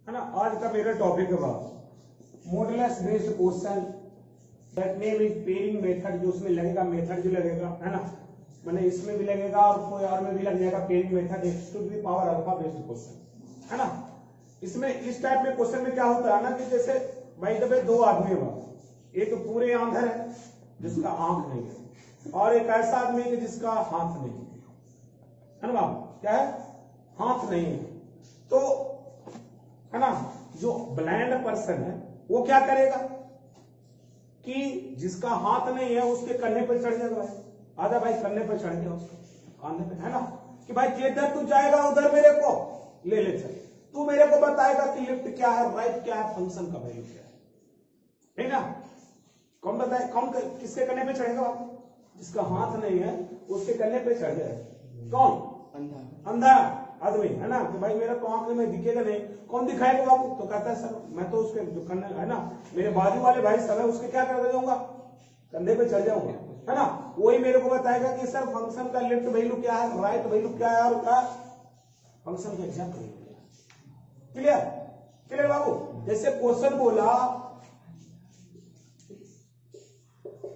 है ना। आज का मेरा टॉपिक है बाबू modulus based question, that name is pairing method. जो उसमें लगेगा मेथड जो लगेगा, है ना, मैंने इसमें भी लगेगा और कोई और में भी लग जाएगा pairing method, x to the power alpha based question, है ना। इसमें इस टाइप में क्वेश्चन में क्या होता है ना कि जैसे भाई जब दो आदमी हुआ, एक पूरे आंधर है जिसका आंख नहीं है, और एक ऐसा आदमी है जिसका हाथ नहीं है ना बाबू, क्या है, हाथ नहीं है। तो है ना, जो ब्लाइंड पर्सन है वो क्या करेगा कि जिसका हाथ नहीं है उसके कंधे पर चढ़ जाएगा, भाई आजा भाई कंधे पर चढ़ गया उसके कांधे पे, है ना, कि भाई जिधर तू जाएगा उधर मेरे को ले ले चल, तू मेरे को बताएगा कि लेफ्ट क्या है, राइट क्या है, फंक्शन का वैल्यू क्या है, ठीक ना। कौन बताए, कौन किसके कंधे पे चढ़ेगा बाबू, जिसका हाथ नहीं है उसके कंधे पे चढ़ जाएगा, कौन, अंधा आदमी, है ना, कि भाई मेरा तो आंख में दिखेगा नहीं, कौन दिखाएगा बाबू, तो कहता है सर मैं तो उसके जो कंधे है ना मेरे बाजू वाले भाई सब है उसके क्या कर दूंगा, कंधे पे चढ़ जाऊंगा, है ना। वही मेरे को बताएगा कि सर फंक्शन का लेफ्ट वैल्यू क्या है, राइट वैल्यू क्या है, और क्या फंक्शन का एग्जैक्ट वैल्यू क्या है। क्लियर, क्लियर बाबू। जैसे क्वेश्चन बोला,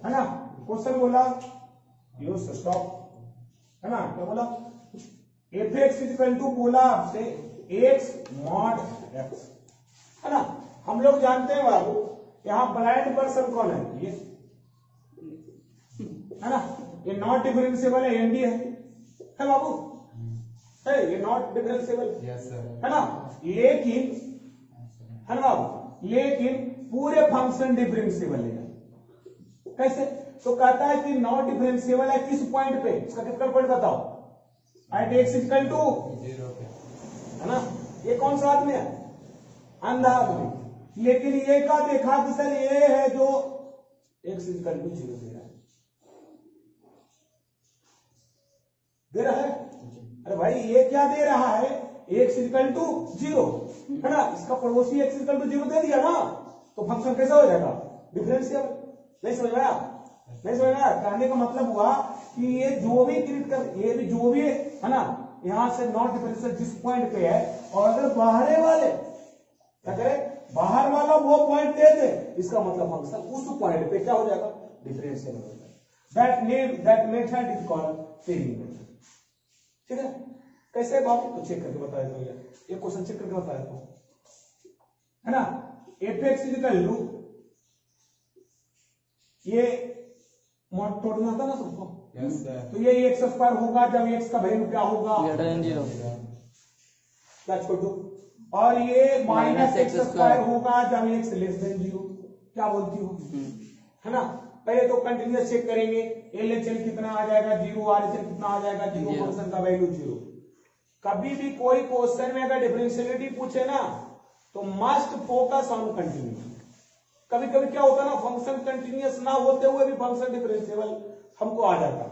है ना, क्वेश्चन बोला यूज स्टॉप, है ना, क्या बोला, एफ एक्स इक्वल टू बोला आपसे एक्स मॉड एक्स, है ना। हम लोग जानते हैं बाबू यहाँ ब्लाइंड पर्सन कौन है, ये है ना, ये नॉट डिफरेंशिएबल है, एनडी है बाबू, है ये नॉट डिफरेंशिएबल, है ना, लेकिन है ना बाबू, लेकिन पूरे फंक्शन डिफरेंशिएबल है। कैसे, तो कहता है कि नॉट डिफरेंशिएबल है किस पॉइंट पे, इसका टिपिकल पॉइंट बताओ, एट एक्स इक्वल टू 0, है ना। ये कौन सा आदमी है, अंधा आदमी, लेकिन ये का देखा कि सर ये है जो एक्स इक्वल टू 0 दे रहा है, अरे भाई ये क्या दे रहा है, एक्स इक्वल टू 0, है ना, इसका पड़ोसी एक्स इक्वल टू 0 दे दिया ना, तो फंक्शन कैसा हो जाएगा, डिफरेंशियल। नहीं समझ में आया, नहीं समझ में आया। कहने का मतलब हुआ कि ये जो भी क्रिएट कर, ये भी जो भी है ना, यहां से नॉट डिफरेंशियल जिस पॉइंट पे है, और अगर बाहर वाले क्या करे, बाहर वाला वो पॉइंट दे दे, इसका मतलब फंक्शन उस पॉइंट पे क्या हो जाएगा, डिफरेंशियल हो जाएगा। That method is called pairing method, ठीक है। कैसे बाबू, तो चेक करके बता देता हूँ यार, ये क्वेश्चन चेक करके बता देता हूँ, है ना। एफ एक्स इक्वल टू, ये मॉड तोड़ना था ना सबको, तो ये एक्स स्क्वायर होगा जब एक्स का वैल्यू क्या होगा, क्या छोटू, और ये माइनस एक्स स्क्वायर होगा जब एक्स लेस देन 0, क्या बोलती हो, है ना। पहले तो कंटिन्यूअस चेक करेंगे, एलएचएल कितना आ जाएगा 0, आरएचएल कितना आ जाएगा 0, फंक्शन का वैल्यू 0। कभी भी कोई क्वेश्चन में अगर डिफरेंशियलिटी पूछे ना तो मस्ट फोकस ऑन कंटिन्यूअस। कभी कभी क्या होता है ना, फंक्शन कंटिन्यूअस ना होते हुए भी फंक्शन डिफरेंशिएबल हमको आ जाता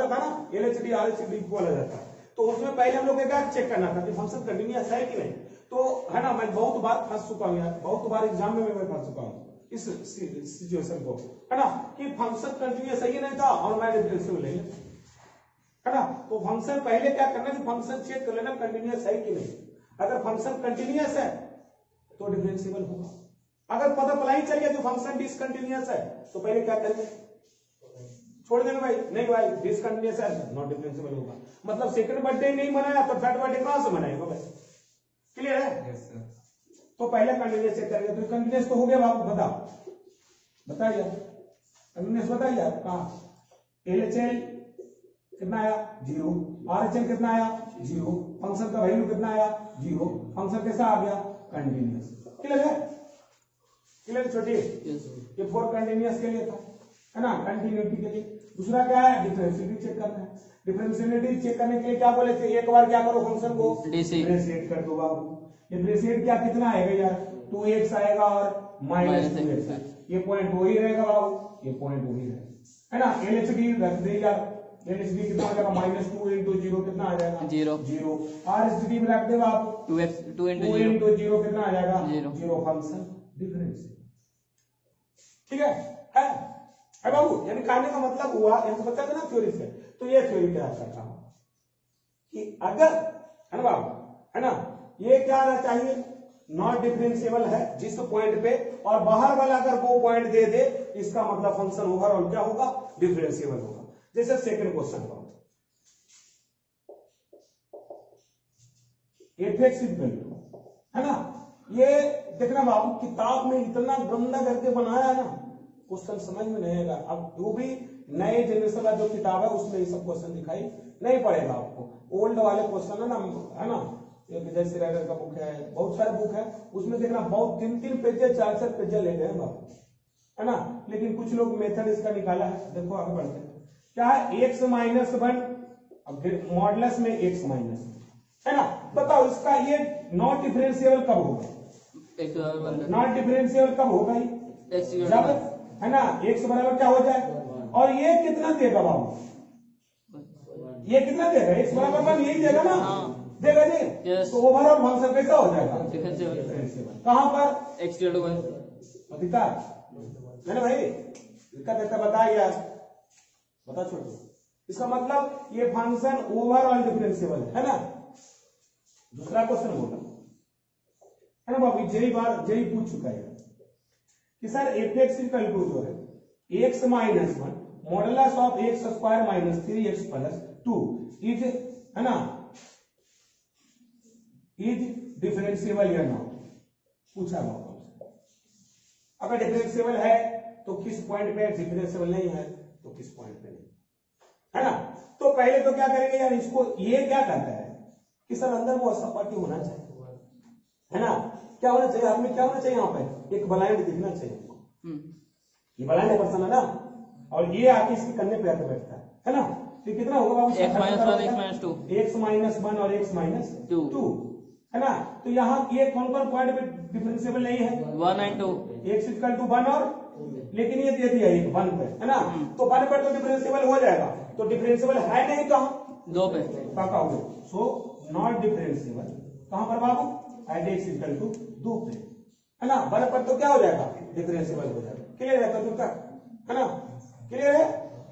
ना, एलएचडी आरएचडी इक्वल आ जाता, तो उसमें पहले हम लोग क्या चेक करना था कि फंक्शन कंटिन्यूअस है कि नहीं। तो है ना, मैं बहुत बार फंस चुका हूं यार, बहुत बार एग्जाम में मैं फंस चुका हूं इस सिचुएशन को, है ना, कि फंक्शन कंटिन्यूअस है ही नहीं था और मैं डिफरेंशिएबल ले लिया, है ना। तो फंक्शन पहले क्या करना कि फंक्शन चेक कर लेना कंटिन्यूअस है कि नहीं। अगर फंक्शन कंटिन्यूअस है तो डिफरेंशिएबल होगा, अगर पता पता ही चल गया कि फंक्शन डिसकंटिन्यूअस है तो पहले क्या करेंगे, छोड़ देंगे भाई, नहीं भाई डिसकंटिन्यूअस है नॉट डिफरेंशिएबल होगा। मतलब सेकंड बर्थडे नहीं मनाया तो थर्ड बर्थडे कहां से मनाएगा भाई, क्लियर है। yes, तो पहले कंटिन्यूअस चेक करेंगे, तो कंटिन्यूअस तो हो गया बाबू, बताइए कंटिन्यूअस बताइए कहां, एलएचएल कितना आया 0, आरएचएल कितना आया 0, फंक्शन का वैल्यू कितना आया 0, फंक्शन कैसा आ गया कंटिन्यूअस, क्लियर है, क्लियर छोटी। ये फॉर कंटिन्यूअस के लिए था, है ना, कंटिन्यूटी के लिए। दूसरा क्या है, डिफरेंशियलिटी चेक करना है। डिफरेंशियलिटी चेक करने के लिए क्या बोले थे, एक बार क्या करो फंक्शन को डिफरेंशिएट कर दो बाबू। डिफरेंशिएट क्या कितना आएगा यार, 2x आएगा और माइनस 2x, ये पॉइंट वही रहेगा बाबू, ये पॉइंट वही रहेगा, है ना। एलएचडी रख दे यार, एलएचडी कितना आ जाएगा -2 into 0 कितना आ जाएगा 0, आरएचडी में रख दे बाबू 2 into 0 कितना आ जाएगा 0, फंक्शन डिफरेंशिएट, ठीक है बाबू। यानी कहने का मतलब हुआ, यहाँ से बता देना थ्योरी से, तो ये थ्योरी क्या करता हूं कि अगर, है ना बाबू, है ना, ये क्या आना चाहिए नॉट डिफरेंशिएबल है जिस पॉइंट पे, और बाहर वाला अगर वो पॉइंट दे दे इसका मतलब फंक्शन ओवरऑल क्या होगा, डिफरेंशिएबल होगा। जैसे सेकंड क्वेश्चन का एफ(x) है ना, ये देखना बाबू किताब में इतना गंदा करके बनाया है ना, क्वेश्चन समझ में नहीं आएगा। अब जो भी नए जनरेशन का जो किताब है उसमें ये सब क्वेश्चन दिखाई नहीं पड़ेगा आपको। ओल्ड वाले क्वेश्चन है ना, एक विजय राइडर का बुक है, बहुत सारे बुक है, उसमें देखना बहुत 3-3 पेजे 4-4 पेजे ले गए बाबू, है ना। लेकिन कुछ लोग मेथड इसका निकाला है, देखो आगे बढ़ते हैं। क्या है, x-1, अब मॉडुलस में x माइनस, है ना। बताओ इसका ये नॉट डिफरेंशिएबल कब होगा, नॉट डिफरेंशिएबल कब होगा, जब है ना x बराबर क्या हो जाए, और ये कितना देगा बाबू, ये कितना देगा, x बराबर 1 यही देगा ना, देगा जी। तो ओवरऑल फंक्शन कैसा हो जाएगा, डिफरेंशिएबल। कहां पर, x अधिकार मैंने भाई इसका देता बताया, बता छोड़ो। इसका मतलब ये फंक्शन ओवरऑल डिफरेंशिएबल है ना। दूसरा क्वेश्चन होगा, है ना बाबू, जेई पूछ चुका है कि सर f(x) जो है x-1 modulus of x² - 3x + 2 is, है ना, इज डिफरेंशिएबल या नॉट, पूछा बाबू। अगर डिफरेंशिएबल है तो किस पॉइंट पे, डिफरेंशिएबल नहीं है तो किस पॉइंट पे नहीं, है ना। तो पहले तो क्या करेंगे यार, इसको ये क्या करता है कि सर अंदर वो सपाटी होना चाहिए, है ना। क्या होना चाहिए, आदमी क्या होना चाहिए, यहाँ पे एक ब्लाइंड दिखना चाहिए, ये ब्लाइंड पर्सन है ना, और ये आके इसके कन्ने पे आके बैठता है ना। तो कितना होगा बाबू, x-1 और x-2, है ना। तो यहाँ ये कौन कौन पॉइंट पे डिफरेंशिएबल नहीं है, 1 और 2, x = 1 और, लेकिन ये दे दिया एक 1 पे, है ना। तो 1 पर तो डिफरेंशिएबल हो जाएगा, तो डिफरेंशिएबल है नहीं कहाँ, 2 पे, पक्का हो। सो नॉट डिफरेंशिएबल कहां पर बाबू, एट x = 2 पे, है ना। 1 पर तो क्या हो जाएगा, डिफरेंशिएबल हो जाएगा। क्लियर है दूर तक, है ना, क्लियर है,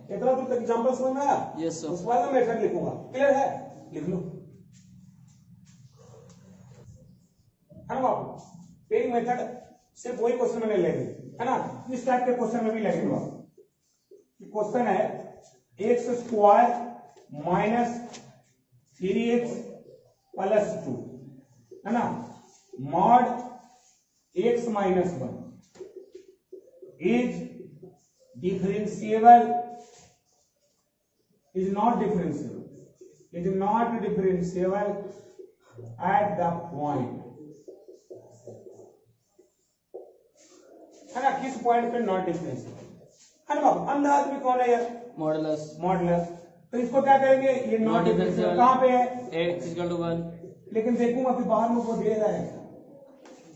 इतना दूर तक एग्जांपल समझ में आया। Yes sir. उसके बाद मैं मेथड लिखूंगा, क्लियर है, लिख लो, है ना बाबू। पेइंग मेथड सिर्फ वही क्वेश्चन मैंने ले ली, है ना, इस टाइप के क्वेश्चन में भी लगेगा। क्वेश्चन है x² - 3x + 2, है ना, mod x-1 is differentiable, is not differentiable at the point, है ना, किस पॉइंट पे नॉट डिफरेंशिएबल, है ना बाबू। अंदाज भी कौन है यार, मॉडुलस। तो इसको क्या करेंगे, ये नॉट डिफरेंशिएबल कहां पे है, x = 1, लेकिन देखूंगा अभी बाहर में वो दे रहा है,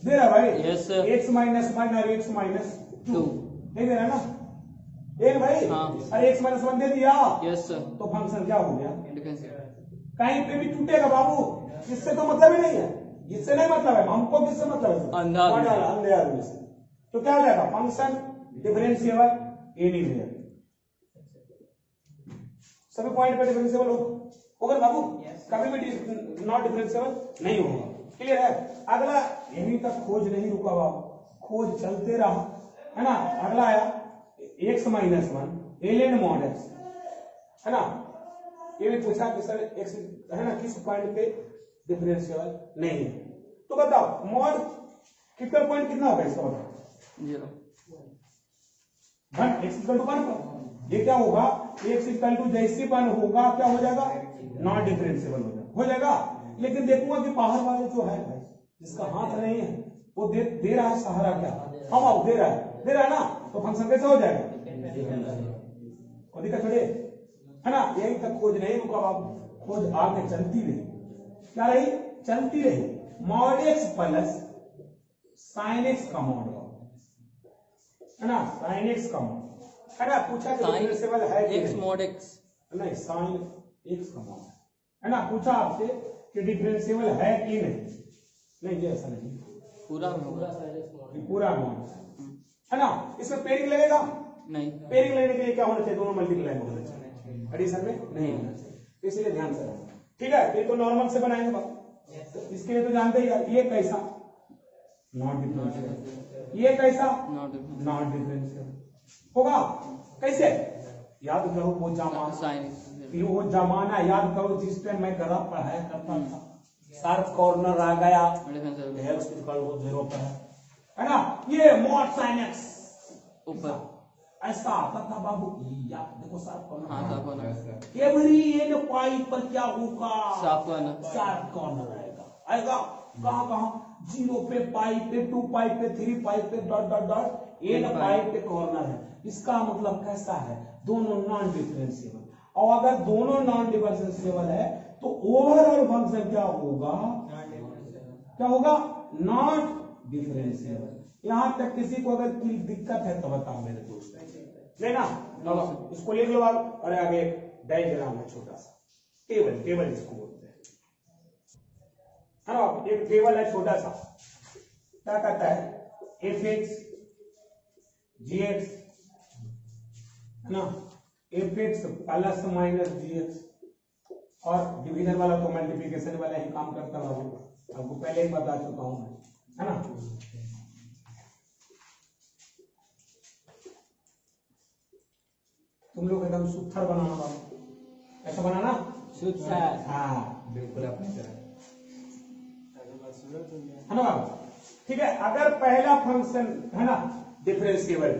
दे रहा भाई, यस सर, x-1 और x-2 नहीं दे रहा ना, दे भाई, हाँ। अरे x-1 दे दिया, यस सर, तो फंक्शन क्या हो गया, डिफरेंशिएबल। कहीं पे भी टूटेगा बाबू, इससे तो मतलब ही नहीं है, इससे नहीं मतलब है हमको, किससे मतलब है, अंधे आदमी से। तो क्या हो जाएगा, फंक्शन डिफरेंशिएबल एनीवेयर, सभी पॉइंट पे डिफरेंशिएबल होगा बाबू, कभी भी नॉट डिफरेंशिएबल नहीं होगा। क्लियर है। अगला यहीं तक खोज नहीं रुका बाबू, खोज चलते रहा, है ना। अगला आया x-1 ln mod x, है ना। ये भी पूछा कि सर x, है ना, किस पॉइंट पे डिफरेंशिएबल नहीं है। तो बताओ मॉड कितना पॉइंट कितना होगा इसका, बताओ 0, 1 x = 1 पर ये क्या होगा, x = जैसे 1 होगा क्या हो जाएगा, नॉट डिफरेंशिएबल हो जाएगा। लेकिन देखूंगा कि बाहर वाले जो है भाई, जिसका हाथ नहीं है वो दे रहा है सहारा, क्या हम आओ दे रहा है ना, तो फंक्शन कैसे हो जाएगा, दिक्कत थोड़ी, है ना। यही तक खोज नहीं रुका बाबू, खोज आगे चलती रही, क्या रही, चलती रही। mod x + sin x का मॉड, है ना, sin x का मॉड, है ना। पूछा कि डिफरेंशिएबल है कि x mod x, नहीं, sin x का मॉड, है ना। पूछा आपसे कि डिफरेंशिएबल है कि नहीं, ये ऐसा नहीं, पूरा मॉड, है ना। इसमें पेयरिंग लगेगा नहीं, पेयरिंग लेने के लिए क्या होना चाहिए, दोनों मल्टीप्लाई होना चाहिए, एडिशन में नहीं होना चाहिए, इसलिए ध्यान से रखना, ठीक है। ये तो नॉर्मल से बनाएंगे बात, तो इसके लिए तो जानते ही यार, ये कैसा नॉट डिफरेंशियल। ये कैसा नॉट डिफरेंशियल। नॉट डिफरेंशियल होगा। कैसे याद करो वो जमाना, साइन वो जमाना याद करो जिस टाइम मैं गधा पढ़ाया करता था, शार्प कॉर्नर आ गया डिफरेंशियल एक्स इक्वल टू 0 पर है ना, ये मॉड साइन एक्स ऊपर ऐसा आता था बाबू। या देखो शार्प हाँ कॉर्नर साफ होना एवरी एन पाई पर क्या होगा, साफ होना शार्प कॉर्नर आएगा। आएगा कहाँ कहाँ, 0 पे पाई पे 2 पाई पे 3 पाई पे डॉट डॉट डॉट एन पाई पे कॉर्नर है। इसका मतलब कैसा है, दोनों नॉन डिफरेंशिएबल। और अगर दोनों नॉन डिफरेंशिएबल है तो ओवरऑल फंक्शन क्या होगा, क्या होगा, नॉट डिफरेंशिएबल। यहां तक किसी को अगर कोई दिक्कत है तो बताओ मेरे दोस्त, लेना चलो इसको लिख लो आप। और आगे डायग्राम है छोटा सा, टेबल, टेबल इसको बोलते हैं है ना। एक टेबल है छोटा सा, क्या कहता है, एफ एक्स जी एक्स है ना, एफ एक्स प्लस माइनस जी एक्स। और डिवीजन वाला तो मल्टीप्लिकेशन वाला ही काम करता है, आपको पहले ही बता चुका हूं मैं, है ना। तुम लोग एकदम सुथर बनाना बाबू, ऐसा बनाना सुथर, हाँ बिल्कुल अपनी तरह है ना बाबू। ठीक है, अगर पहला फंक्शन है ना डिफरेंशिएबल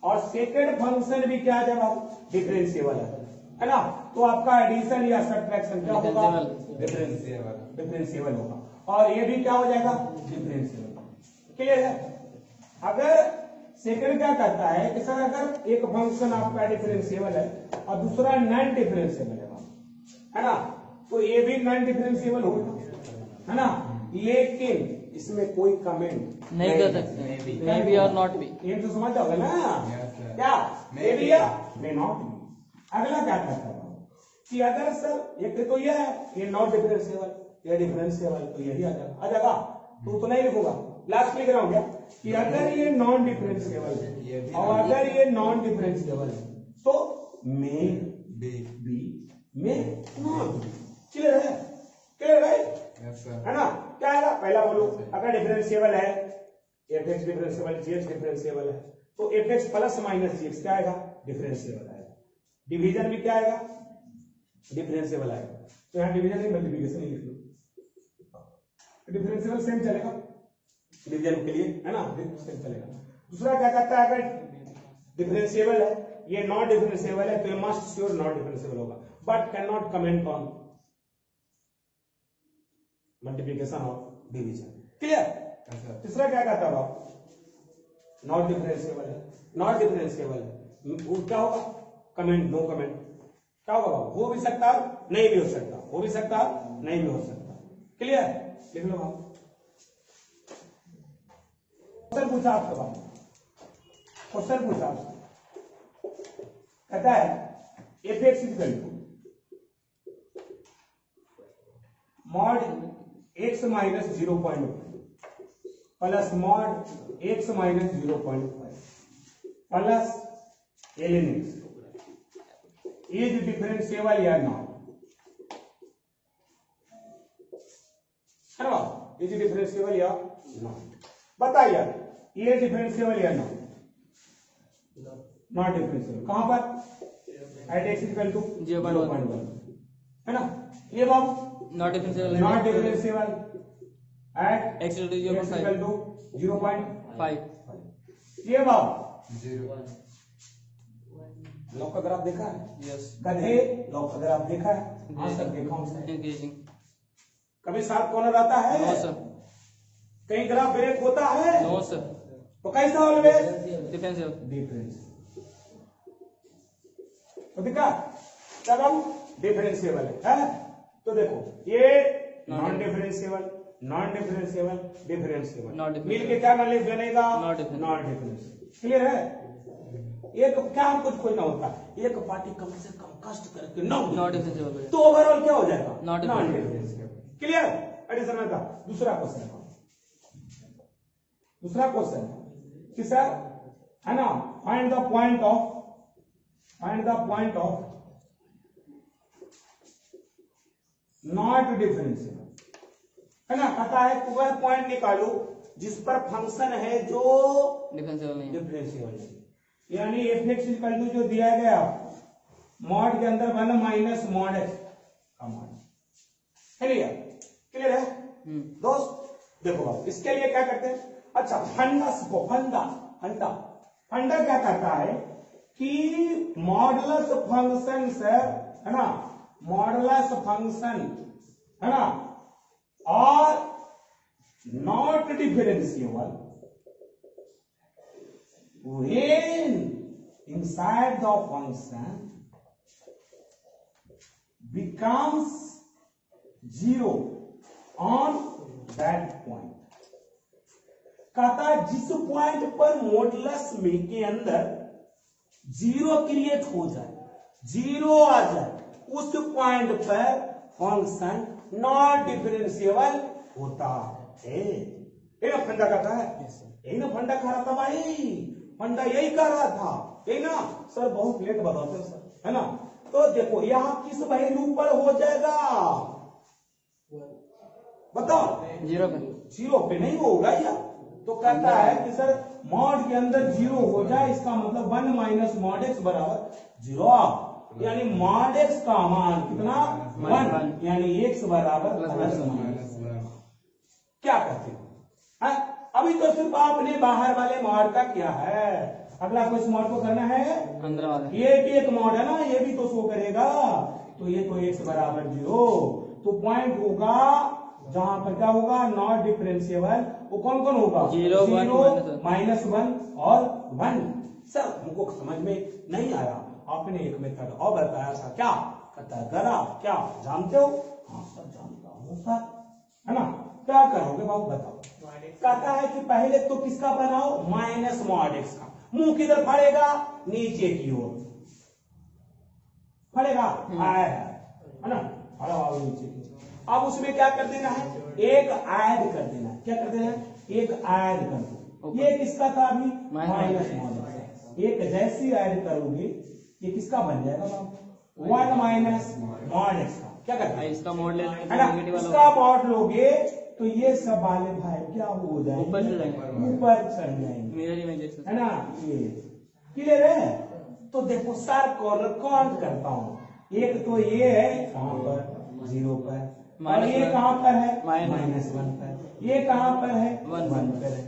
और सेकेंड फंक्शन भी क्या है बाबू डिफरेंशिएबल है ना, तो आपका एडिशन या सब्ट्रैक्शन क्या होगा, डिफरेंशिएबल, डिफरेंशिएबल होगा। और ये भी क्या हो जाएगा, डिफरेंशिएबल। क्लियर है। अगर सेकंड क्या करता है कि सर अगर एक फंक्शन आपका डिफरेंशिएबल है और दूसरा नॉन डिफरेंशिएबल है ना, तो ये भी नॉन डिफरेंशिएबल होगा है ना, लेकिन इसमें कोई कमेंट नहीं कर सकते, मे बी और नॉट बी। ये तो समझ जाओगे ना, क्या मे बी या मे नॉट बी। अगला क्या करता है कि अगर सर एक तो यह है ये नॉट डिफरेंशिएबल, ये डिफरेंशिएबल, तो यही आ जाएगा, तो उतना ही लिखूंगा। लास्ट लिख रहा हूं क्या कि अगर ये नॉन डिफरेंशिएबल है और अगर ये नॉन डिफरेंशिएबल है तो may be may not be. Clear है, क्लियर है ना। क्या आएगा, पहला बोलो, अगर डिफरेंशिएबल है एफ एक्स डिफरेंशिएबल, जी एक्स डिफरेंशिएबल है तो एफ एक्स प्लस माइनस जी एक्स क्या आएगा, डिफरेंशिएबल आएगा। डिवीजन भी क्या आएगा, डिफरेंशिएबल आएगा। तो यहाँ डिवीजन नहीं मल्टीप्लिकेशन ही लिख लो, डिफरेंशिएबल सेम चलेगा डिवीजन के लिए है ना, सेम चलेगा। दूसरा क्या कहता है, अगर डिफरेंशिएबल है, ये नॉट डिफरेंशिएबल है तो ये मस्ट श्योर नॉट डिफरेंशिएबल होगा, but can not comment on multiplication और डिवीजन। क्लियर। तीसरा क्या कहता है, नॉट डिफरेंशिएबल है, नॉट डिफरेंशिएबल है, वो क्या होगा, कमेंट, नो कमेंट। क्या होगा, हो भी सकता नहीं भी हो सकता, हो भी सकता नहीं भी हो सकता। क्लियर, लिख लो आप। क्वेश्चन पूछा आपसे, क्वेश्चन पूछा आपसे, कहता है f x equal to mod x minus 0.5 plus mod x minus 0.5 plus ln x is differentiable या नॉट, है ना, इज डिफरेंशिएबल या नॉट। बताइए ये डिफरेंशिएबल या नॉट, नॉट डिफरेंशिएबल। कहां पर, एट एक्स इक्वल टू 0.1 है ना, ये बाबू not differentiable, not differentiable at x equal to 0.5। 0.5 ये बाबू 0 लॉक का ग्राफ देखा है, यस, गधे लॉक का ग्राफ देखा है, हाँ सर देखा हूं सर। एंगेजिंग, कभी शार्प कॉर्नर आता है, नो सर, कहीं ग्राफ ब्रेक होता है, नो सर, तो कैसा ऑलवेज डिफरेंशिएबल, डिफरेंस। तो दिखा जब हम डिफरेंशिएबल है, तो देखो ये non differentiable, non differentiable, differentiable मिल के क्या मान बनेगा, नॉन डिफरेंशिएबल। क्लियर है। एक क्या हमको खोजना होता है, एक पार्टी कम से कम कष्ट करके नॉट डिफरेंशिएबल, तो ओवरऑल क्या हो जाएगा, नॉन डिफरेंशिएबल। क्लियर। एडिशन का दूसरा क्वेश्चन, दूसरा क्वेश्चन कि सर है ना, find the point of not differentiable, है ना। कहता है कि वह पॉइंट निकालो जिस पर फंक्शन है जो डिफरेंशियल नहीं है। डिफरेंशिएबल नहीं, यानी f(x) जो दिया गया मॉड के अंदर 1 माइनस मॉड x का मॉड। क्लियर है दोस्त। देखो बात, इसके लिए क्या करते हैं, अच्छा फंडा क्या करता है कि मॉडुलस फंक्शन से, है ना, मॉडुलस फंक्शन, है ना, और not differentiable when inside the function becomes 0 on that point। कहता है जिस पॉइंट पर मॉडुलस में के अंदर 0 क्रिएट हो जाए, 0 आ जाए, उस पॉइंट पर फंक्शन नॉट डिफरेंशिएबल होता है। ये ना फंडा कहता है, यही ना फंडा कह रहा था भाई, फंडा यही कह रहा था, यही ना सर। बहुत लेट बताते हैं सर, है ना। तो देखो यहां किस वैल्यू पर हो जाएगा बताओ, 0 पे। 0 पे नहीं होगा या, तो कहता है कि सर मॉड के अंदर 0 हो जाए, इसका मतलब 1 माइनस मॉड x बराबर 0, यानी मॉड x का मान कितना 1, यानी x बराबर क्या कहते हो। अभी तो सिर्फ आपने बाहर वाले मॉड का किया है, अगला कोई मॉड को करना है अंदर वाला। ये भी एक मॉड है ना, ये भी तो शो करेगा। तो ये तो x बराबर 0, तो पॉइंट होगा जहां पर क्या होगा नॉट डिफरेंशिएबल, वो कौन कौन होगा 0 माइनस 1 और 1। सर हमको समझ में नहीं आया, आपने एक मेथड और बताया था, क्या कहता है जरा क्या जानते हो। हाँ सर जानता हूँ सर, है ना। क्या करोगे बाबू बताओ। कहता है कि पहले तो किसका बनाओ माइनस मॉड x का, मुंह किधर फड़ेगा नीचे की ओर फड़ेगा, है ना, फड़ा हुआ नीचे की ओर। अब उसमें क्या कर देना है, एक ऐड कर देना है। क्या कर देना है, एक ऐड कर दो। ये किसका था अभी माइनस मॉड, एक जैसी ऐड करोगे ये किसका बन जाएगा बाबू 1 माइनस मॉड x का। क्या करते हैं इसका मॉड ले लेंगे, है ना, इसका मॉड लोगे तो ये सब वाले भाई क्या हो जाएंगे, ऊपर चढ़ जाएंगे, ऊपर चढ़ जाएंगे, मिरर इमेज है ना। ये क्लियर है। तो देखो सार कॉर्नर काउंट करता हूँ, एक तो ये है कहां पर 0 पर, और ये कहां पर है माइनस 1 पर, ये कहां पर है 1 पर है।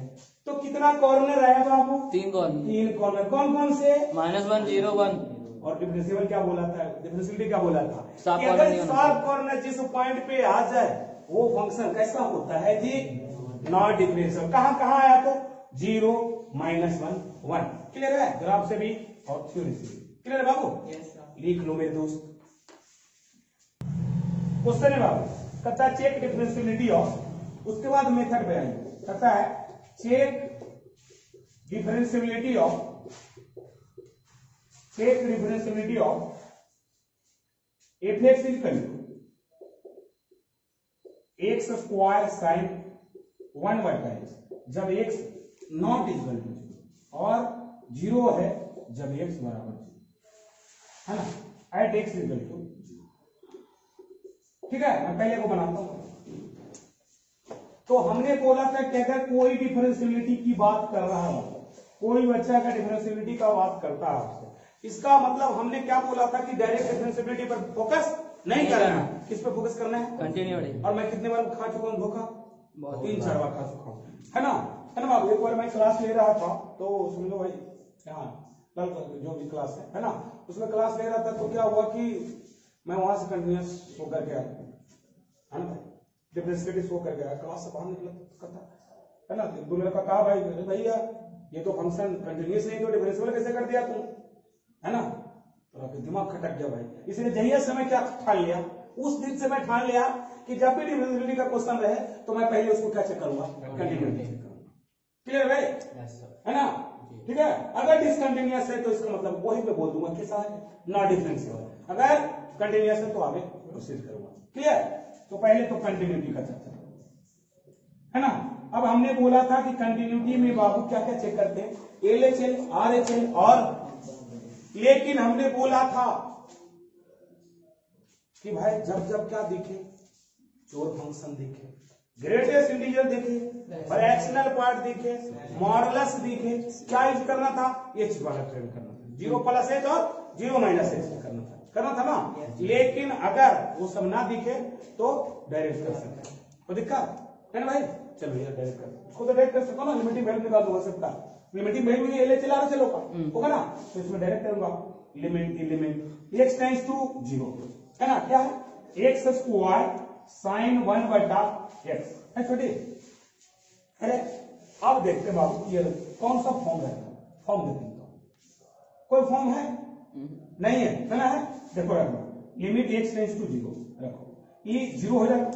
तो कितना कॉर्नर है बाबू 3 कॉर्नर। 3 कॉर्नर कौन कौन से -1 0 1। और डिफरेंशिएबल क्या बोला था, डिफरेंशिएबिलिटी क्या बोला था साफ कि कॉर्नर अगर नहीं होना साफ कॉर्नर जिस पॉइंट पे आ जाए वो फंक्शन कैसा होता है जी नॉट डिफरेंशिएबल। कहां कहां आया तो 0 माइनस 1 1। क्लियर है, ग्राफ से भी और थ्योरी से भी क्लियर है बाबू। लिख लो मेरे दोस्त, क्वेश्चन है बाबू, कहता है चेक डिफरेंशिएबिलिटी ऑफ, उसके बाद मेथड पे आएंगे। कहता है check differentiability of, check differentiability of f(x) equal to x square sine 1/x, जब x नॉट इक्वल टू 0 और 0 है जब x बराबर 0, है ना, एट x इक्वल टू 0। ठीक है, मैं पहले को बनाता हूं। तो हमने बोला था कि अगर कोई डिफरेंशिएबिलिटी की बात कर रहा है, कोई बच्चा का डिफरेंशिएबिलिटी का बात करता है आपसे, इसका मतलब हमने क्या बोला था कि डायरेक्ट डिफरेंशिएबिलिटी पर फोकस नहीं करना है, किस पे फोकस करना है कंटिन्यूटी। और मैं कितने बार खा चुका हूँ धोखा, 3-4 बार खा चुका हूँ, है ना बाबू। एक बार मैं क्लास ले रहा था तो समझो भाई यहाँ जो भी क्लास है ना, उसमें क्लास ले रहा था तो क्या हुआ कि मैं वहां से कंटिन्यूस शो करके आया, है ना, डिफरेंशिएबिलिटी शो करके आया, क्लास से बाहर निकला करता, है ना। दो लड़का कहा भाई भैया ये तो फंक्शन कंटिन्यूस नहीं तो डिफरेंशिएबल कैसे कर दिया तुम, है ना। तो दिमाग खटक गया भाई, इसलिए जहिया से मैं क्या ठान लिया, उस दिन से मैं ठान लिया कि जब भी डिफरेंशिएबिलिटी का क्वेश्चन रहे तो मैं पहले उसको क्या चेक करूंगा कंटिन्यूटी चेक करूंगा। क्लियर भाई, है ना। ठीक है, अगर डिसकंटिन्यूअस है तो इसका मतलब वही पे बोल दूंगा कैसा है नॉट डिफरेंशिएबल, अगर कंटिन्यूअस है तो आगे प्रोसीड करूंगा। क्लियर, तो पहले तो कंटिन्यूटी का चर्चा है ना। अब हमने बोला था कि कंटिन्यूटी में बाबू क्या क्या चेक करते हैं, LHL RHL और, लेकिन हमने बोला था कि भाई जब जब क्या दिखे, जोड़ फंक्शन दिखे, ग्रेटेस्ट इंटीजर देखिए, फ्रैक्शनल पार्ट देखिए, मॉडुलस देखिए, क्या यूज करना था, एच वाला ट्रेड करना था, 0 प्लस एच और 0 माइनस एच करना था ना। लेकिन अगर वो सब ना दिखे तो डायरेक्ट कर सकते हैं, तो दिक्कत है ना भाई। चलो यार डायरेक्ट कर, उसको तो डायरेक्ट कर सकता ना, लिमिटिंग वैल्यू निकाल हो सकता, लिमिटिंग वैल्यू नहीं एल चला रहा चलो होगा ना, तो इसमें डायरेक्ट करूंगा लिमिट x टेंड्स टू 0 है ना, क्या है x स्क्वायर साइन 1 बटा x है छोटे। अरे अब देखते हैं बाबू ये कौन सा फॉर्म है, फॉर्म देखते हैं, कोई फॉर्म है नहीं है ना, है देखो रखो लिमिट x टेंड्स टू 0 रखो, ये 0 हो जाएगा,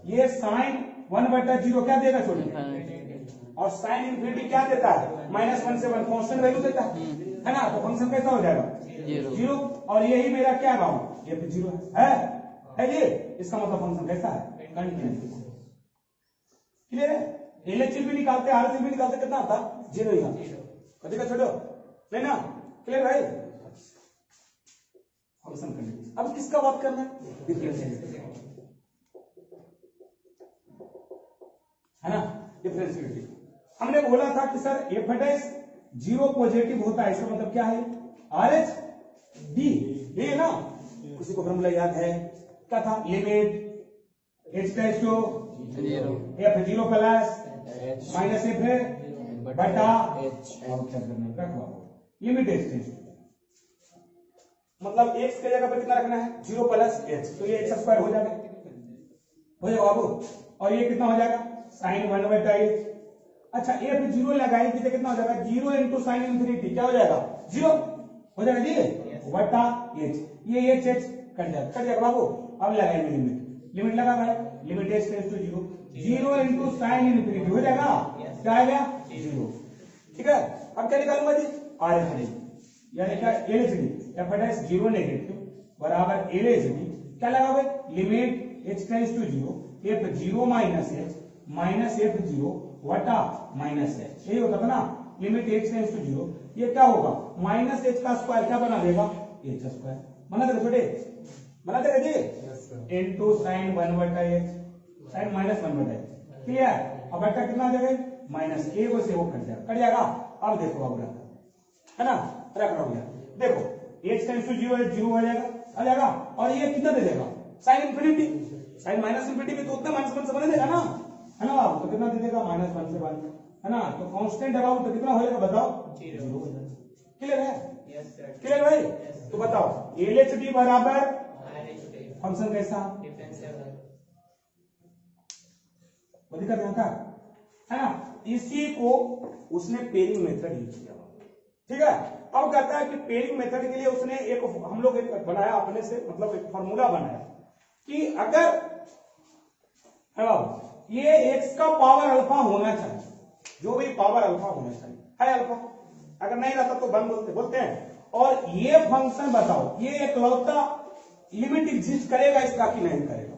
ये साइन 1 बटा 0 क्या देगा छोटे, और साइन इन्फिनिटी क्या देता है -1 से 1 कांस्टेंट वैल्यू देता है ना, तो फंक्शन कैसा हो जाएगा 0, और यही मेरा क्या है बाबू, ये 0 है ये, इसका मतलब फंक्शन कैसा है कंटिन्यूअस। क्लियर है, एलएचएल भी निकालते आरएचएल भी निकालते कितना आता 0 ही आता, कभी का छोड़ो नहीं ना। क्लियर भाई, फंक्शन कंटिन्यूअस। अब किसका बात करना है, डिफरेंशिएबिलिटी है ना, डिफरेंशिएबिलिटी। हमने बोला था कि सर एफ डैश 0 पॉजिटिव होता है, इसका मतलब क्या है आर एच डी, ये ना, किसी को फॉर्मूला याद है क्या था, limit h dash to f 0 plus minus f बटा लिमिट एच, मतलब x के जगह पर कितना रखना है 0 प्लस एच, तो ये एक्स स्क्वायर हो जाएगा बाबू, और ये कितना हो जाएगा साइन 1 बटा एच। अच्छा एफ 0 लगाएंगे तो कितना हो जाएगा 0 इंटू साइन इन्फिनिटी, क्या हो जाएगा 0 हो जाएगा जी बटा एच, ये एच एच कट जाएगा बाबू। अब लगाएंगे लिमिट लगा भाई, limit h tends to 0, 0 into sine infinity हो जाएगा, क्या आएगा 0, ठीक है। अब क्या निकालूंगा जी आर एच डी, यानी क्या l h d, f dash 0 negative बराबर एल एच डी, क्या लगा भाई limit h tends to 0 f 0 minus h minus f 0 वटा माइनस एच, यही होता था ना, लिमिट एच टेंड्स टू 0, ये क्या होगा माइनस एच का स्क्वायर क्या बना देगा एच स्क्वायर, बना देगा छोटे, बना देगा जी इंटू साइन 1 बटा एच, साइन माइनस 1 बटा एच, क्लियर। अब बटा कितना आ जाएगा माइनस ए को से वो कट जाएगा। अब देखो अब रखा है ना, रख रहा हूं देखो एच टेंड्स टू 0 हो जाएगा, आ जाएगा, और ये कितना दे देगा sine infinity, sine minus infinity में तो उतना -1 से बना देगा ना, है ना बाबू, तो कितना दे देगा -1 से 1 है ना, तो कांस्टेंट है बाबू, तो कितना हो जाएगा बताओ 0 हो जाएगा। क्लियर है, क्लियर भाई, तो बताओ एल एच डी बराबर फंक्शन कैसा दिक्कत यहाँ का है ना, इसी को उसने पेयरिंग मेथड यूज किया, ठीक है। अब कहता है कि पेयरिंग मेथड के लिए उसने एक हम लोग एक बनाया अपने से, मतलब एक फॉर्मूला बनाया कि अगर है बाबू ये एक्स का पावर अल्फा होना चाहिए, जो भी पावर अल्फा होना चाहिए है अल्फा, अगर नहीं रहता तो वन बोलते हैं, और ये फंक्शन बताओ ये एकलौता लिमिट एग्जिस्ट करेगा इसका कि नहीं करेगा,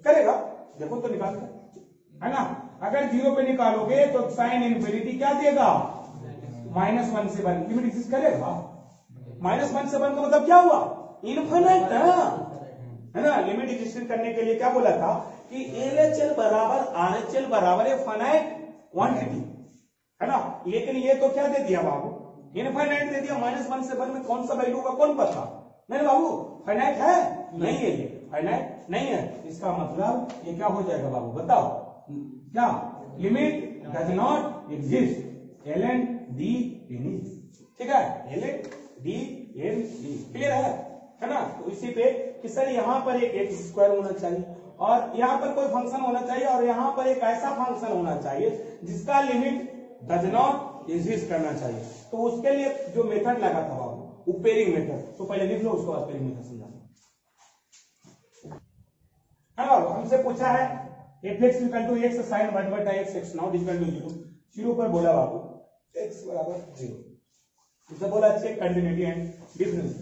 करेगा देखो तो निकाल है ना। अगर 0 पे निकालोगे तो साइन इन्फिनिटी क्या देगा -1 से 1, लिमिट एग्जिस्ट करेगा, -1 से 1 का मतलब क्या हुआ इनफिनिट है ना। लिमिट एग्जिस्ट करने के लिए क्या बोला था कि एलएचएल बराबर आरएचएल बराबर है फाइनाइट क्वांटिटी है ना, लेकिन ये तो क्या दे दिया बाबू इनफाइनाइट दे दिया, -1 से 1 में कौन सा वैल्यू होगा कौन पता, नहीं बाबू फाइनाइट है नहीं है, ये फाइनाइट नहीं है, इसका मतलब ये क्या हो जाएगा बाबू बताओ, क्या limit does not exist l n d any, ठीक है, l n d n d, clear है ना। तो इसी पे कि सर यहाँ पर एक एक्स स्क्वायर होना चाहिए, और यहाँ पर कोई फंक्शन होना चाहिए, और यहाँ पर एक ऐसा फंक्शन होना चाहिए जिसका लिमिट डज नॉट एग्जिस्ट करना चाहिए, तो उसके लिए जो मेथड लगा था बाबू वो पेयरिंग मेथड, तो पहले लिख लो उसको बाद पेयरिंग मेथड समझा है बाबू। हमसे पूछा है fx equal to x sin 1 बटा x नाउ इक्वल टू 0, 0 पर बोला बाबू x बराबर 0, इससे बोला चेक कंटिन्यूटी एंड डिफरेंस,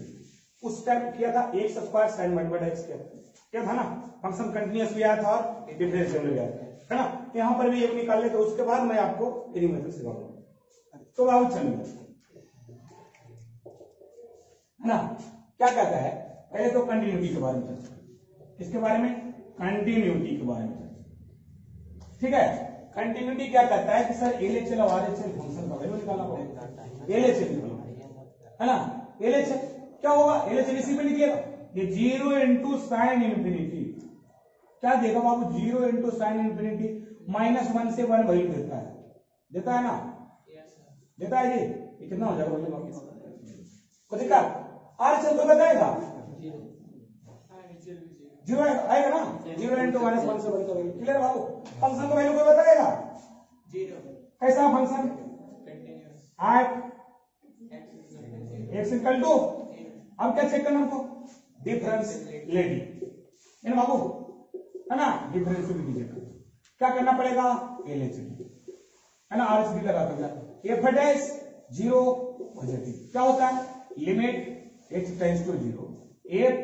उस टाइम किया था x स्क्वायर sin 1 बटा x क्या था ना, फंक्शन कंटिन्यूअस भी आया था और डिफरेंशियल भी आया था, है ना। यहां पर भी एक निकाल ले, तो उसके बाद मैं आपको पेयरिंग मेथड सिखाऊंगा, तो बाबू चलिए है ना। क्या कहता है पहले तो कंटिन्यूटी के बारे में, इसके बारे में कंटिन्यूटी के बारे में। ठीक है, कंटिन्यूटी क्या कहता है कि सर एलएचएल और आरएचएल फंक्शन का वैल्यू निकालना पड़ेगा। एलएचएल है ना, एलएचएल क्या होगा, एलएचएल इसी पे निकलेगा, ये 0 इंटू साइन इन्फिनिटी क्या देगा बाबू, 0 इंटू साइन इन्फिनिटी -1 से 1 वैल्यू देता है ना, देता है जी। ये कितना हो जाएगा वैल्यू को दिक्कत, आरएचएल तो बताएगा 0 आएगा ना, 0 इंटू -1 से 1 का वैल्यू क्लियर बाबू। फंक्शन का वैल्यू कोई बताएगा 0 कैसा फंक्शन, कंटीन्यूअस आठ एक्स इक्वल टू, अब क्या चेक करना हमको, डिफरेंशिएबिलिटी इन बाबू है ना, डिफरेंशिएबिलिटी चेक करना क्या करना पड़ेगा, एलएचडी है ना, आरएचडी का रहता है एफ डैश 0 पॉजिटिव क्या होता है, limit h tends to 0 f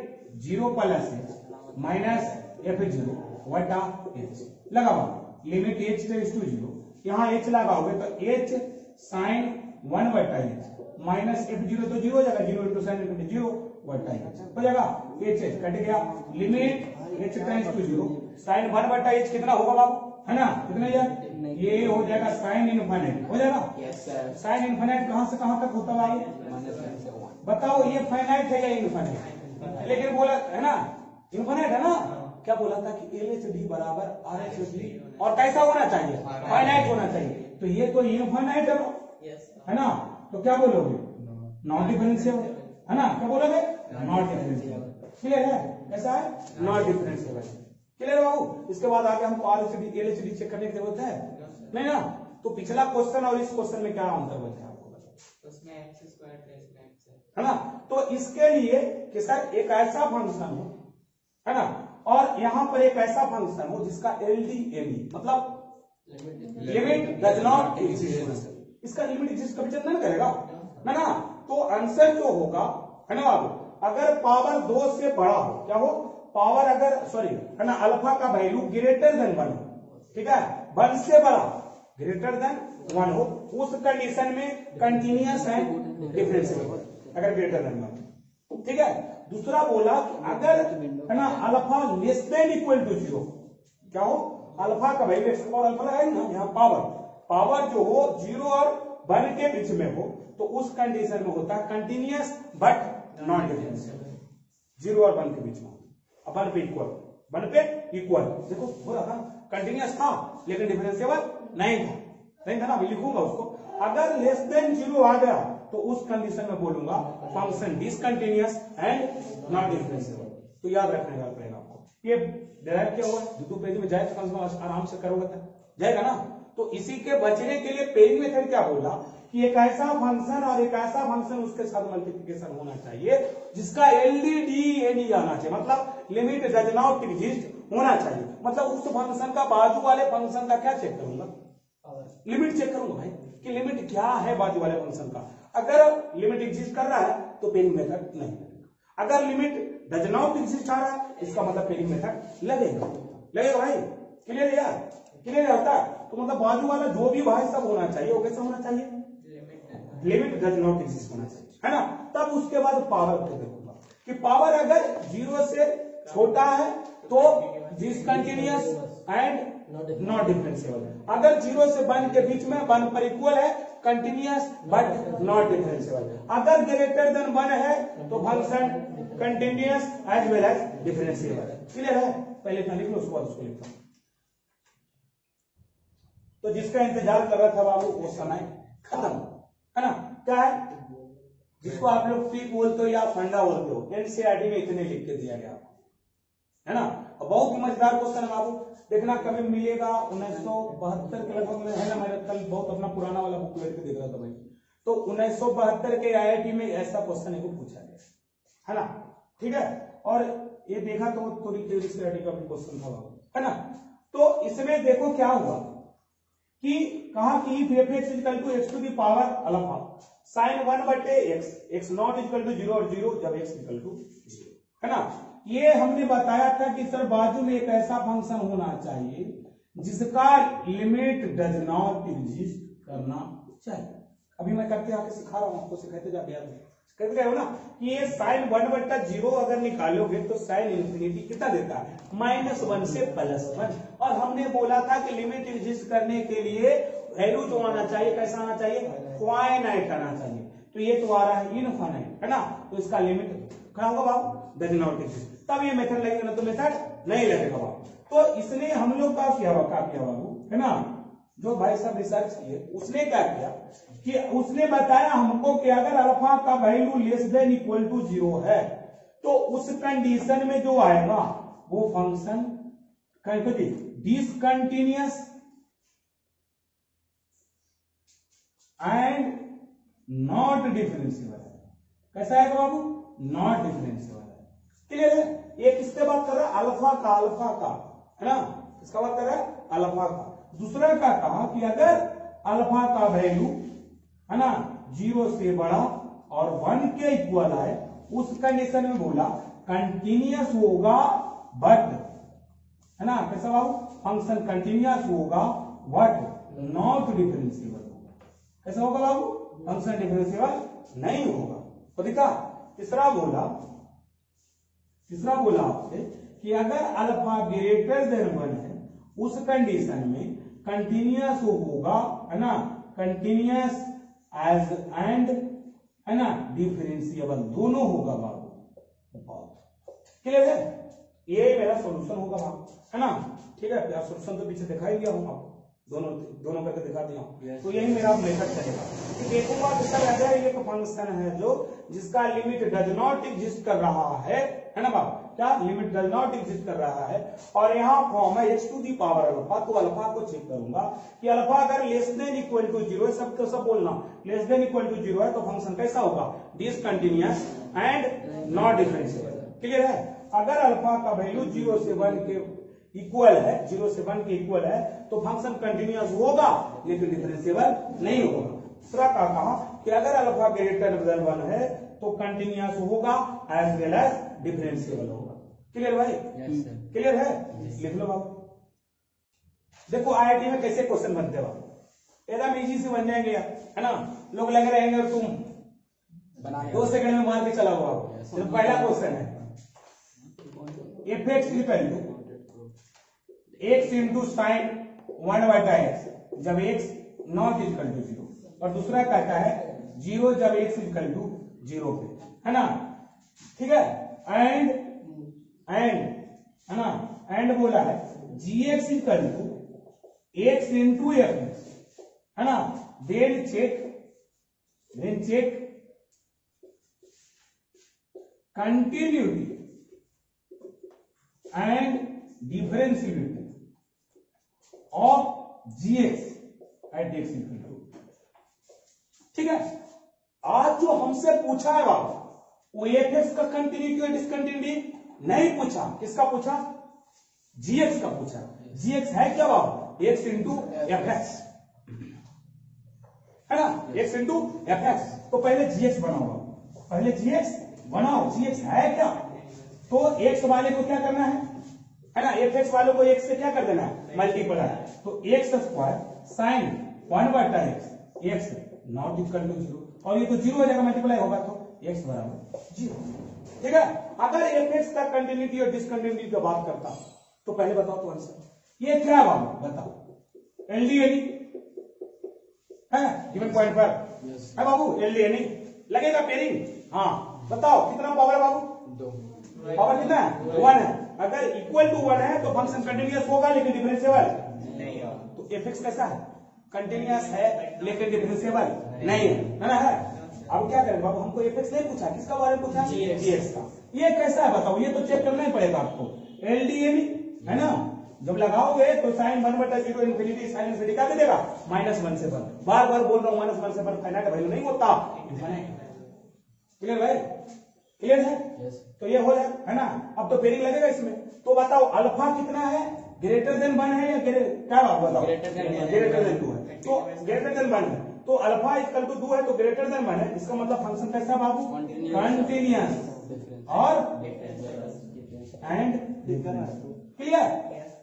0 plus h minus f 0 वटा h लगा हुआ, लिमिट h टेंड्स टू 0 यहाँ h लगाओगे तो h साइन 1 वटा h माइनस f0 तो 0 हो जाएगा, 0 इंटू साइन इनटू 0 वटा h हो जाएगा, h कट गया, limit h tends to 0 sine 1 वटा h कितना होगा बाबू, है ना, कितना ये हो जाएगा साइन इनफिनिट हो जाएगा। साइन इनफिनिट कहां से कहां तक होता है बताओ, ये फाइनाइट है या इनफिनिट, लेकिन बोला है ना इनफिनिट है ना, क्या बोला था कि एलएचडी बराबर आरएचडी और कैसा होना चाहिए, फाइनाइट होना चाहिए, तो ये तो इनफिनिट है ना, तो क्या बोलोगे, नॉट डिफरेंशिएबल है ना, क्या बोलोगे, नॉट डिफरेंशिएबल। क्लियर है, कैसा है, नॉट डिफरेंशिएबल। क्लियर बाबू, इसके बाद आगे हमको आरएचडी एलएचडी चेक करने की जरूरत है नहीं ना, तो पिछला क्वेश्चन और इस क्वेश्चन में क्या अंतर बचा है आपको बताओ, उसमें x² है ना, तो इसके लिए कि सर एक ऐसा फंक्शन हो है ना, और यहां पर एक ऐसा फंक्शन हो जिसका एलडी एडी मतलब लिमिट डज नॉट एग्जिस्ट, इसका लिमिट एग्जिस्ट कभी चेक नहीं करेगा है ना, तो आंसर जो होगा है ना बाबू, अगर पावर 2 से बड़ा हो, क्या हो पावर अगर सॉरी है ना अल्फा का वैल्यू ग्रेटर देन 1 हो, ठीक है 1 से बड़ा ग्रेटर देन 1 हो, उस कंडीशन में कंटिन्यूअस एंड डिफरेंशिएबल अगर ग्रेटर देन 1, ठीक है। दूसरा बोला कि अगर है ना alpha less than equal to 0, क्या हो अल्फा का वैल्यू और अल्फा है ना, यहाँ पावर जो हो 0 और 1 के बीच में हो, तो उस कंडीशन में होता है कंटिन्यूअस बट नॉट डिफरेंशिएबल, 0 और 1 के बीच में 1 पे इक्वल देखो हो रहा था, कंटिन्यूअस था लेकिन डिफरेंशिएबल नहीं था ना, मैं लिखूंगा उसको, अगर लेस देन 0 आ गया तो उस कंडीशन में बोलूंगा function discontinuous and not differentiable. तो याद रखने का पड़ेगा आपको, ये डिराइव क्या हुआ, 2 पेज में जाए तो आराम से करोगे जाएगा ना। तो इसी के बचने के लिए पेइंग मेथड क्या बोला कि एक ऐसा फंक्शन और एक ऐसा फंक्शन उसके साथ मल्टीप्लिकेशन होना चाहिए जिसका एलडी एडी आना चाहिए, मतलब लिमिट डज नॉट एग्जिस्ट होना चाहिए, मतलब उस फंक्शन का बाजू वाले फंक्शन का क्या चेक करूंगा, लिमिट चेक करूंगा भाई कि लिमिट क्या है बाजू वाले फंक्शन का। अगर लिमिट एग्जिस्ट कर रहा है तो पेइंग मेथड नहीं लगेगा, अगर लिमिट डज नॉट एग्जिस्ट आ रहा है इसका मतलब पेइंग मेथड लगेगा भाई। क्लियर यार, क्लियर होता है, तो मतलब बाजू वाला जो भी भाई सब होना चाहिए वो कैसा होना चाहिए, लिमिट डज नॉट एग्जिस्ट होना चाहिए, है ना। तब उसके बाद पावर को देखूंगा कि पावर अगर 0 से छोटा है तो डिसकंटिन्यूअस एंड नॉट डिफरेंशिएबल, अगर 0 से 1 के बीच में 1 पर इक्वल है कंटिन्यूअस बट नॉट डिफरेंशिएबल, अगर ग्रेटर देन 1 है तो function continuous as well as differentiable. Clear है, पहले इतना लिख लो उसके बाद उसको लिखता हूं। तो जिसका इंतजार कर रहा था बाबू वो समय खत्म है ना, क्या है जिसको आप लोग पीक बोलते हो या फंडा बोलते हो, एनसीईआरटी में इतने लिख के दिया गया है ना। और बहुत ही मजेदार क्वेश्चन है बाबू, देखना कभी मिलेगा 1972 के लगभग में है ना, मैंने कल बहुत अपना पुराना वाला बुक लेकर देख रहा था भाई, तो 1972 के आईआईटी में ऐसा क्वेश्चन एक पूछा गया है ना, ठीक है। और ये देखा तो थोड़ी एनसीईआरटी का भी क्वेश्चन था बाबू, है ना। तो इसमें देखो क्या हुआ कि कहा कि if f x equal to x to the power alpha sine 1 बटे x नॉट इक्वल टू 0 और 0 जब x इक्वल टू 0, है ना। ये हमने बताया था कि सर बाजू में एक ऐसा फंक्शन होना चाहिए जिसका लिमिट डज नॉट एग्जिस्ट करना चाहिए। अभी मैं करके आके सिखा रहा हूं आपको, सिखाते जाके याद कहते रहे हो ना कि ये साइन 1/0 अगर निकालोगे तो साइन इन्फिनिटी कितना देता है, -1 से +1। और हमने बोला था कि लिमिट एग्जिस्ट करने के लिए वैल्यू जो आना चाहिए कैसा आना चाहिए, फाइनाइट आना चाहिए। तो ये तो आ रहा है इनफाइनाइट, है ना, तो इसका लिमिट क्या होगा बाबू, डज नॉट एग्जिस्ट। तब ये मेथड लगेगा, ना तो मेथड नहीं लगेगा बाबू। तो इसने हम लोग का किया बाबू, है ना, जो भाई साहब रिसर्च किए उसने क्या किया कि उसने बताया हमको कि अगर अल्फा का value less than equal to 0 है तो उस कंडीशन में जो आएगा वो function discontinuous and not differentiable है। कैसा है बाबू, नॉट डिफरेंशिएबल है। क्लियर है, ये किससे बात कर रहा है, अल्फा का, है ना, किसका बात कर रहा है, अल्फा का। दूसरा का कहा कि अगर अल्फा का वैल्यू, है ना, 0 से बड़ा और 1 के इक्वल है, उस कंडीशन में बोला कंटिन्यूअस होगा बट, है ना, कैसा बाबू, फंक्शन कंटिन्यूअस होगा बट नॉट डिफरेंशिएबल होगा। कैसा होगा बाबू, फंक्शन डिफरेंशिएबल नहीं होगा। तो दिखा। तीसरा बोला आपसे कि अगर अल्फा ग्रेटर देन 1 है उस कंडीशन में कंटिन्यूअस होगा, है ना, कंटिन्यूअस एज एंड, है ना, डिफरेंशिएबल दोनों होगा बाबू। क्लियर है, ये मेरा सॉल्यूशन होगा बाबू, है ना। ठीक है, यार सॉल्यूशन तो पीछे दिखा ही दिया हूं आपको, दोनों करके दिखा दिया। तो यही मेरा मेथड चलेगा। देखूंगा कि सर अगर एक फंक्शन है जो जिसका लिमिट डज नॉट एग्जिस्ट कर रहा है ना बाबू, क्या लिमिट डज नॉट एग्जिस्ट कर रहा है, और यहाँ फॉर्म है x to the power alpha, तो अल्फा को चेक करूंगा कि अल्फा अगर लेस देन इक्वल टू 0, सब बोलना लेस देन इक्वल टू 0 है तो फंक्शन कैसा होगा, discontinuous and not differentiable. Clear है, अगर अल्फा का वैल्यू 0 से 1 के इक्वल है, 0 से 1 के इक्वल है तो फंक्शन कंटिन्यूअस होगा लेकिन डिफरेंशिएबल नहीं होगा। दूसरा का कहा कि अगर अल्फा ग्रेटर देन 1 है तो कंटिन्यूअस होगा एज वेल एज डिफरेंशिएबल होगा। क्लियर भाई, क्लियर है, लिख लो बाबू। देखो IIT में कैसे क्वेश्चन बनते हो, एकदम इजी से बन जाएंगे यार, है ना। लोग लगे रहेंगे और तुम 2 सेकंड में मार के चला हुआ। तो पहला क्वेश्चन है fx equal to x into sine 1/x जब x नॉट इक्वल टू 0, और दूसरा कहता है 0 जब x इक्वल टू 0 पे, है ना। ठीक है, एंड है ना, एंड बोला है gx equal to x into fx, है ना। Then check continuity and differentiability of gx at x equal to. ठीक है, आज जो हमसे पूछा है बाबू वो fx का कंटिन्यूटी और डिसकंटिन्यूटी नहीं पूछा, किसका पूछा, gx का पूछा। gx है क्या बाबू, x इंटू fx, है ना, x इंटू fx। तो पहले gx बनाओ, पहले gx बनाओ, gx है क्या, तो x वाले को क्या करना है ना, fx वालों को x से क्या कर देना है, मल्टीप्लाई। तो x square sine 1/x, x not equal to 0, और ये तो 0 हो जाएगा, मल्टीप्लाई होगा तो x बराबर 0। ठीक है, अगर fx का कंटिन्यूटी और डिसकंटिन्यूटी की बात करता तो पहले बताओ तो आंसर ये क्या बाबू, बताओ। एलडीएनी है गिवन पॉइंट पर है बाबू, एलडीएनी लगेगा पेयरिंग। हाँ बताओ कितना पावर है बाबू, 2 पावर कितना है, 1 है। अगर इक्वल टू 1 है तो फंक्शन कंटिन्यूअस होगा लेकिन डिफरेंशिएबल नहीं होगा। तो fx कैसा है, कंटिन्यूअस है लेकिन डिफरेंशिएबल नहीं है ना, है। अब क्या करें बाबू, हमको fx नहीं पूछा, किसका बारे में पूछा, gx का। ये कैसा है बताओ, ये तो चेक करना ही पड़ेगा आपको। एलडीएनी है ना, जब लगाओगे तो साइन 1/0 इन्फिनिटी साइन इन्फिनिटी क्या देगा, -1 से 1। बार बार बोल रहा हूं -1 से 1 फाइनाइट वैल्यू नहीं होता। क्लियर भाई, क्लियर है। तो ये हो जाए, है ना। अब तो पेयरिंग लगेगा इसमें, तो बताओ अल्फा कितना है, ग्रेटर देन 1 है या क्या बात बताओ, ग्रेटर देन 2 है। तो ग्रेटर देन 1 है तो अल्फा इक्वल टू 2 है तो ग्रेटर देन 1 है, इसका मतलब फंक्शन कैसा बाबू, कंटिन्यूअस और एंड क्लियर।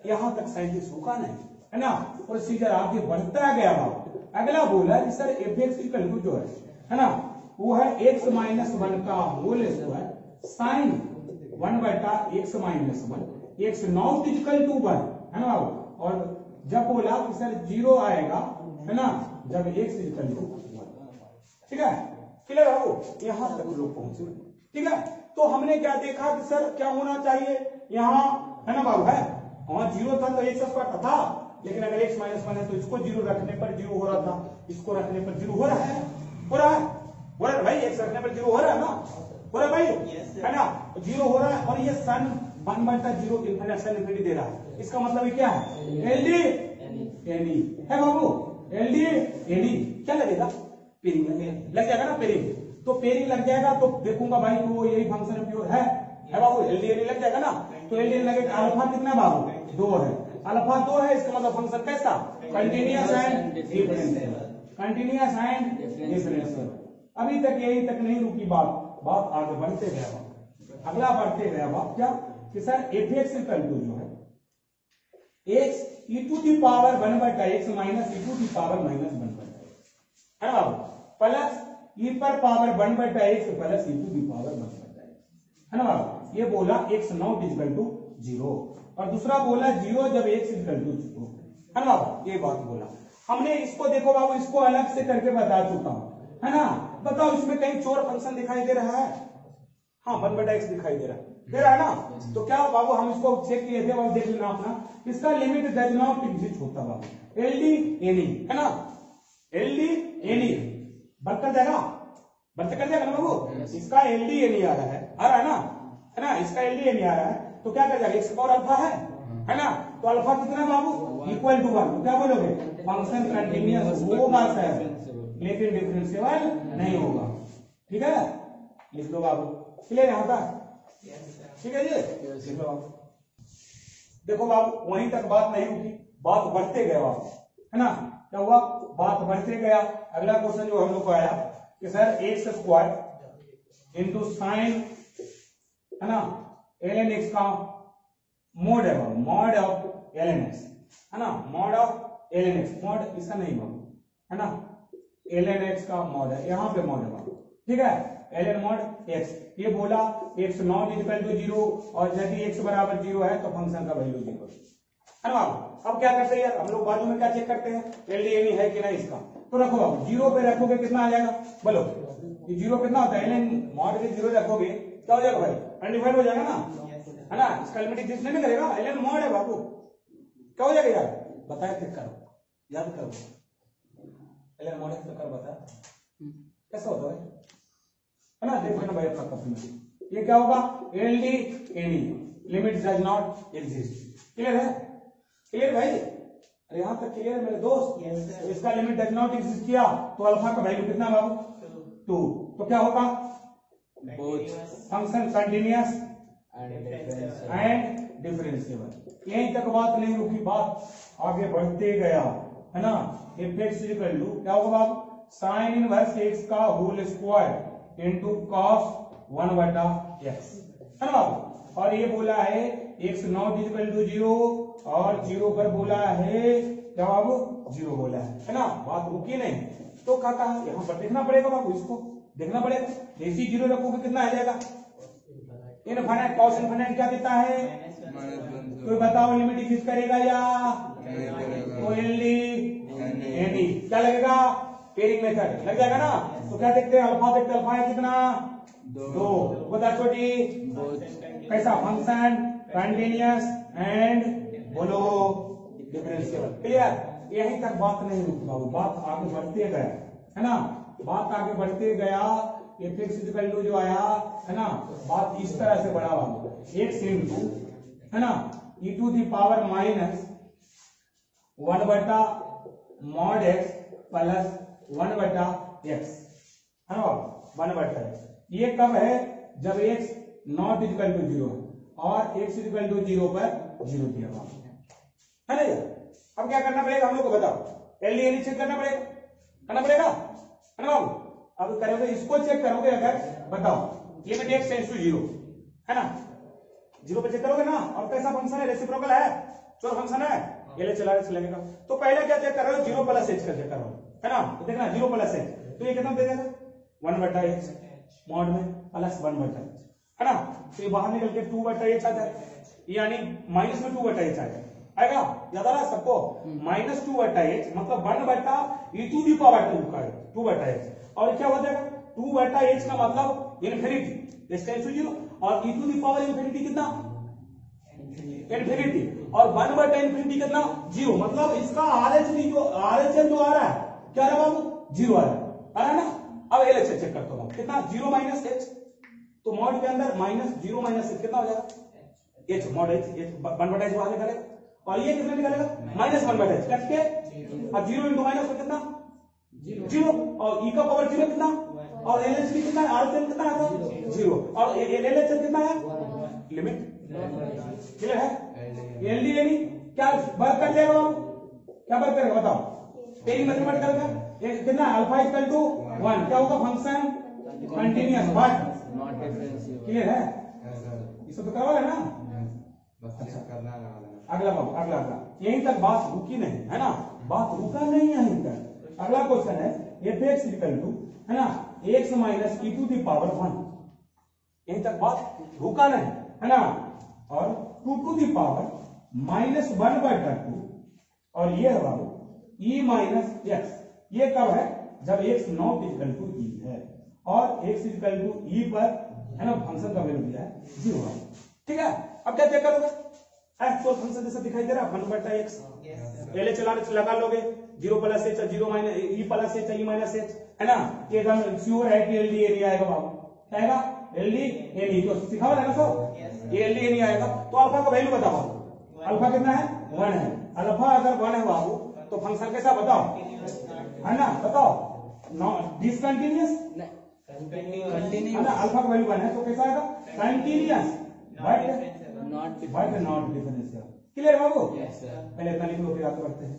यहां तक साइंटिस्ट रुका नहीं, है ना, प्रोसीजर आगे बढ़ता गया बाबू। अगला बोला कि सर fx इक्वल टू जो है ना, वो है x माइनस 1 का whole square sine 1/(x-1) x not equal to 1 है ना बाबू। और जब बोला कि सर 0 आएगा है ना जब x इक्वल टू 1। ठीक है क्लियर बाबू, यहां तक लोग पहुंचे। ठीक है तो हमने क्या देखा कि सर क्या होना चाहिए यहाँ है ना बाबू, है वहां 0 था तो x² था, लेकिन अगर x माइनस 1 है तो इसको 0 रखने पर 0 हो रहा था, इसको रखने पर 0 हो रहा है, हो रहा है भाई, x रखने पर 0 हो रहा है ना, हो रहा है भाई है ना 0 हो रहा है। और ये सन 1/0 इन्फिनिटी दे रहा है, इसका मतलब क्या है एलडी एनी है बाबू, एलडी एनी क्या लगेगा पेरिंग लग जाएगा ना, पेरिंग तो पेरिंग लग जाएगा तो देखूंगा भाई वो यही फंक्शन प्योर है बाबू, एलडी एनी लग जाएगा ना। तो एलडी लगेगा अल्फा कितना बाबू 2 है, अल्फा 2 है, इसका मतलब फंक्शन कैसा continuous and differential, continuous and differential. अभी तक यही तक नहीं रुकी बात आगे बढ़ते गया, अगला बढ़ते गया बात क्या कि सर fx इक्वल टू जो है x e to the power 1/x minus e to the power minus 1/x है ना बाबू, प्लस e पर power 1/x plus e to the power 1/x है ना बाबू। ये बोला x नॉट इक्वल टू 0 और दूसरा बोला 0 जब x इक्वल टू 0 है ना बाबू, ये बात बोला हमने। इसको देखो बाबू, इसको अलग से करके बता चुका हूं है ना। बताओ इसमें कहीं चोर फंक्शन दिखाई दे रहा है? हाँ 1/x दिखाई दे रहा है ना। तो क्या बाबू हम इसको चेक किए थे बाबू, देख लेना अपना, इसका लिमिट डज नॉट एग्जिस्ट होता बाबू, एलडी एनी है ना, एलडी एनी बंद कर जाएगा, बंद कर जाएगा ना बाबू। इसका एलडी एनी आ रहा है ना, इसका एलडी एनी आ रहा है तो क्या कर जाएगा, x पावर अल्फा है ना, तो अल्फा कितना बाबू इक्वल टू 1, तो क्या बोलोगे फंक्शन कंटिन्यूअस होगा सर, लेकिन डिफरेंशिएबल नहीं होगा। ठीक है लिख लो बाबू, क्लियर यहाँ तक, ठीक है जी लिख लो बाबू। देखो बाबू वहीं तक बात नहीं रुकी, बात बढ़ते गए बाबू है ना, क्या हुआ बात बढ़ते गया। अगला क्वेश्चन जो हम लोग को आया कि सर x² इंटू साइन है ना ln x का मोड है बाबू, मॉड ऑफ ln x है ना, mod of ln x, mod इसका नहीं बाबू है ना, ln x का मॉड है, यहाँ पे मॉड है बाबू। ठीक है ln मॉड x, ये बोला x नॉट इक्वल टू 0 और यदि x बराबर 0 है तो फंक्शन का वैल्यू 0 है ना बाबू। अब क्या करते हैं यार हम लोग बाजू में क्या चेक करते हैं, एलडी एनी है कि नहीं इसका, तो रखो बाबू 0 पे रखोगे कितना आ जाएगा बोलो, ये 0 कितना होता है, ln मॉड के 0 रखोगे क्या हो जाएगा भाई अनडिफाइंड हो जाएगा ना, है ना, इसका लिमिट एग्जिस्ट नहीं करेगा, ln मॉड है बाबू, क्या हो जाएगा यार बताए, चेक करो याद करो, ln मॉड कर बता कैसा होता है ना, देख लेना भाई अपना कॉपी में। ये क्या होगा l d any limit does not exist, clear है, क्लियर भाई, अरे यहाँ तक क्लियर मेरे दोस्त। इसका लिमिट डज नॉट एग्जिस्ट किया तो अल्फा का वैल्यू कितना बाबू 2, तो क्या होगा फंक्शन कंटिन्यूअस एंड डिफरेंशिएबल। यहीं तक बात नहीं रुकी, बात आगे बढ़ते गया है ना। fx इक्वल टू क्या होगा बाबू साइन इनवर्स x का whole square into cos 1/x है ना बाबू। और ये बोला है x नॉट इक्वल टू 0 और 0 पर बोला है क्या बाबू 0 बोला है ना, बात रुकी नहीं। तो क्या कहा यहाँ पर देखना पड़ेगा बाबू, इसको देखना पड़ेगा, जैसी 0 रखोगे कितना आ जाएगा इनफाइनाइट, कॉस इनफाइनाइट क्या देता है, तो बताओ लिमिट एग्जिस्ट करेगा या तो एलडी एनी क्या लगेगा पेरिंग मेथड लग जाएगा ना। तो क्या देखते हैं अल्फा, देखते अल्फा है कितना 2, बता छोटी कैसा फंक्शन कंटिन्यूअस एंड बोलो डिफरेंशिएबल, क्लियर। यहीं तक बात नहीं रुकी बाबू, बात आगे बढ़ते गया है ना, बात आगे बढ़ते गया। fx इक्वल टू जो आया है ना, बात इस तरह से बढ़ा बाबू, x इंटू है ना e to the power minus 1/mod x plus 1/x है ना 1/x। ये कब है जब x नॉट इक्वल टू 0 है और x इक्वल टू 0 पर 0 दिया हुआ है ना यार। अब क्या करना पड़ेगा हम लोग को बताओ, एलडी एनी चेक करना पड़ेगा है ना बाबू। अब करोगे इसको चेक करोगे अगर बताओ लिमिट x टेंड्स टू 0 है ना, 0 पे चेक करोगे ना, और कैसा फंक्शन है रेसिप्रोकल है, चोर फंक्शन है, ये ले चला चलेगा। तो पहले क्या चेक करो 0 प्लस h का चेक करो है ना, तो देखना 0 प्लस h तो ये कितना दे देगा 1/h मॉड में प्लस 1/h, है ना। तो ये बाहर निकल के 2/h आ जाए, यानी माइनस में 2/h आ जाए, आएगा, याद आ रहा है सबको। माइनस 2/h मतलब 1/e⁻², 2/h, और क्या हो जाएगा 2/h का मतलब इन्फिनिटी, इसका जीरो, और e⁻∞ कितना, इन्फिनिटी, और 1/∞ कितना, जीरो, मतलब इसका RHD जो RHS जो आ रहा है क्या आ रहा है बाबू, जीरो आ रहा है ना। अब LHS चेक करता हूं, कितना, 0 - h, तो मॉड के अंदर -0 - h कितना हो जाएगा, h मॉड h 1/h बाहर निकलेगा, और ये कितना निकलेगा, -1/h कट के, और 0 × माइनस में कितना, जीरो, और e का पावर 0 कितना, और LHD कितना है, RHS कितना है, 0, और LHS कितना है, लिमिट क्लियर है। एलडी यानी क्या वर्क कर जाएगा बाबू, क्या वर्क करेगा बताओ, तेरी मैथमेटिकल का कितना, अल्फा इक्वल टू 1, क्या होगा, function continuous, but not differentiable, clear है, इसको तो करवा लेना। अच्छा करना अगला बाबू, अगला यहीं तक बात रुकी नहीं है ना, बात रुका नहीं है यहीं तक। अगला क्वेश्चन है f(x) इक्वल टू, है ना, x - e⁻1, यहीं तक बात रुका नहीं है ना, और 2⁻−1/2, और ये है बाबू e−x, ये कब है, जब x not equal to e है, और x इक्वल टू e पर, है ना, फंक्शन का वैल्यू दिया है 0 है, ठीक है। अब क्या चेक करोगे, एक्चुअल फंक्शन जैसा दिखाई दे रहा है 1/x, पहले चलाने लगा लोगे 0 + h, 0 - e + h, e - h, है ना, ये एकदम श्योर है कि एलडी नहीं आएगा बाबू, क्या आएगा, एलडी नहीं, तो सिखाओ ना सो, ये एलडी नहीं आएगा, तो अल्फा का वैल्यू बताओ, अल्फा कितना है, 1 है, अल्फा अगर 1 है बाबू तो फंक्शन कैसा बताओ, है ना, बताओ, डिसकंटिन्यूअस, कंटिन्यू, है ना, अल्फा का वैल्यू 1 है तो कैसा आएगा, continuous, but not not differential, clear Babu. Yes sir. पहले इतना लिख लो, फिर आगे बढ़ते हैं।